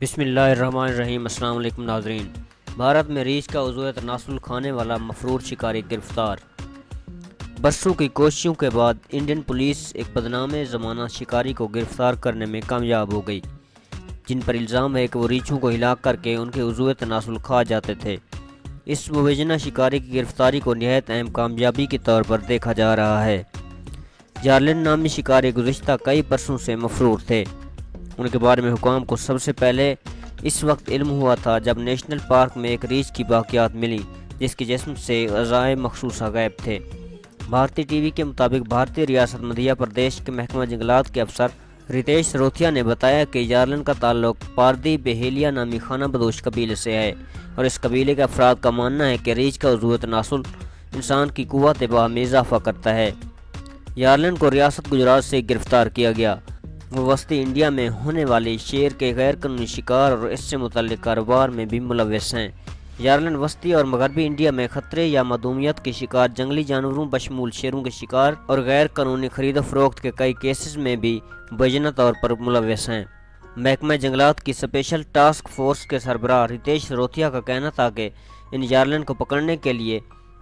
بسم اللہ الرحمن الرحیم۔ السلام علیکم ناظرین۔ بھارت میں ریچھ کا عضو تناسل کھانے والا مفرور شکاری گرفتار۔ برسوں کی کوششوں کے بعد انڈین پولیس ایک بدنام زمانہ شکاری کو گرفتار کرنے میں کامیاب ہو گئی، جن پر الزام ہے کہ وہ ریچھوں کو ہلاک کر کے ان کے عضو تناسل کھا جاتے تھے۔ اس مبینہ شکاری کی گرفتاری کو نہایت اہم کامیابی کے طور پر دیکھا جا رہا ہے۔ جارلن نامی شکاری گزشتہ کئی برسوں سے مفرور تھے۔ ان کے بارے میں حکام کو سب سے پہلے اس وقت علم ہوا تھا جب نیشنل پارک میں ایک ریچھ کی باقیات ملی جس کے جسم سے اعضائے مخصوصہ غائب تھے۔ بھارتی ٹی وی کے مطابق بھارتی ریاست مدھیہ پردیش کے محکمہ جنگلات کے افسر ریتیش سروتیا نے بتایا کہ جارلن کا تعلق پاردی بہیلیا نامی خانہ بدوش قبیلے سے ہے، اور اس قبیلے کے افراد کا ماننا ہے کہ ریچھ کا عضو تناسل انسان کی قوت باہ میں اضافہ کرتا ہے۔ جارلن کو ریاست گجرات سے گرفتار کیا گیا۔ وہ وسطی انڈیا میں ہونے والی شیر کے غیر قانونی شکار اور اس سے متعلق کاروبار میں بھی ملوث ہیں۔ جارلن وسطی اور مغربی انڈیا میں خطرے یا معدومیت کے شکار جنگلی جانوروں بشمول شیروں کے شکار اور غیر قانونی خرید و فروخت کے کئی کیسز میں بھی مبینہ طور پر ملوث ہیں۔ محکمہ جنگلات کی اسپیشل ٹاسک فورس کے سربراہ ریتیش سروتیا کا کہنا تھا کہ ان جارلن کو پکڑنے کے لیے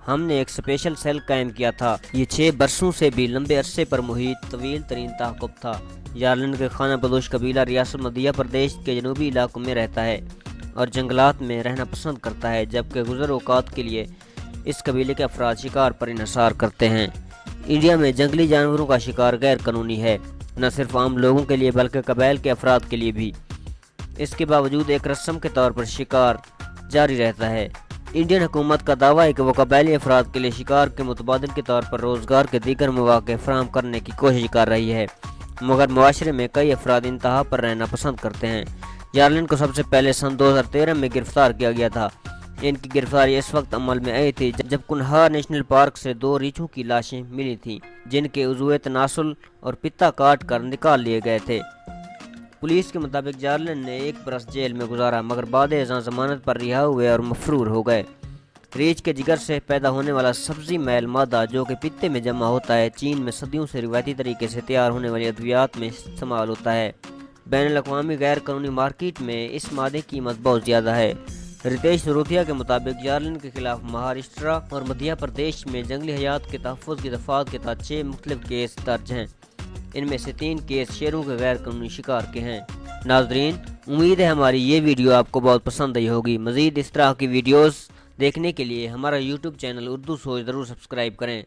ہم نے ایک اسپیشل سیل قائم کیا تھا۔ یہ 6 برسوں سے بھی لمبے عرصے پر محیط طویل ترین تعاقب تھا۔ جارلن کے خانہ بدوش قبیلہ ریاست مدھیہ پردیش کے جنوبی علاقوں میں رہتا ہے اور جنگلات میں رہنا پسند کرتا ہے، جبکہ گزر اوقات کے لیے اس قبیلے کے افراد شکار پر انحصار کرتے ہیں۔ انڈیا میں جنگلی جانوروں کا شکار غیر قانونی ہے، نہ صرف عام لوگوں کے لیے بلکہ قبائل کے افراد کے لیے بھی۔ اس کے باوجود ایک رسم کے طور پر شکار جاری رہتا ہے۔ انڈین حکومت کا دعویٰ ہے کہ وہ قبائلی افراد کے لیے شکار کے متبادل کے طور پر روزگار کے دیگر مواقع فراہم کرنے کی کوشش کر رہی ہے، مگر معاشرے میں کئی افراد انتہا پر رہنا پسند کرتے ہیں۔ جارلن کو سب سے پہلے سن 2013 میں گرفتار کیا گیا تھا۔ ان کی گرفتاری اس وقت عمل میں آئی تھی جب کنہا نیشنل پارک سے 2 ریچھوں کی لاشیں ملی تھیں، جن کے عضو تناسل اور پتا کاٹ کر نکال لیے گئے تھے۔ پولیس کے مطابق جارلن نے 1 برس جیل میں گزارا، مگر بعد ازاں ضمانت پر رہا ہوئے اور مفرور ہو گئے۔ ریچھ کے جگر سے پیدا ہونے والا سبزی میل مادہ جو کہ پتے میں جمع ہوتا ہے، چین میں صدیوں سے روایتی طریقے سے تیار ہونے والی ادویات میں استعمال ہوتا ہے۔ بین الاقوامی غیر قانونی مارکیٹ میں اس مادے کی قیمت بہت زیادہ ہے۔ ریتیش سروتیا کے مطابق جارلن کے خلاف مہاراشٹرا اور مدھیہ پردیش میں جنگلی حیات کے تحفظ کی دفعات کے تحت 6 مختلف کیس درج ہیں۔ ان میں سے 3 کیس شیروں کے غیر قانونی شکار کے ہیں۔ ناظرین، امید ہے ہماری یہ ویڈیو آپ کو بہت پسند آئی ہوگی۔ مزید اس طرح کی ویڈیوز دیکھنے کے لیے ہمارا یوٹیوب چینل اردو سوچ ضرور سبسکرائب کریں۔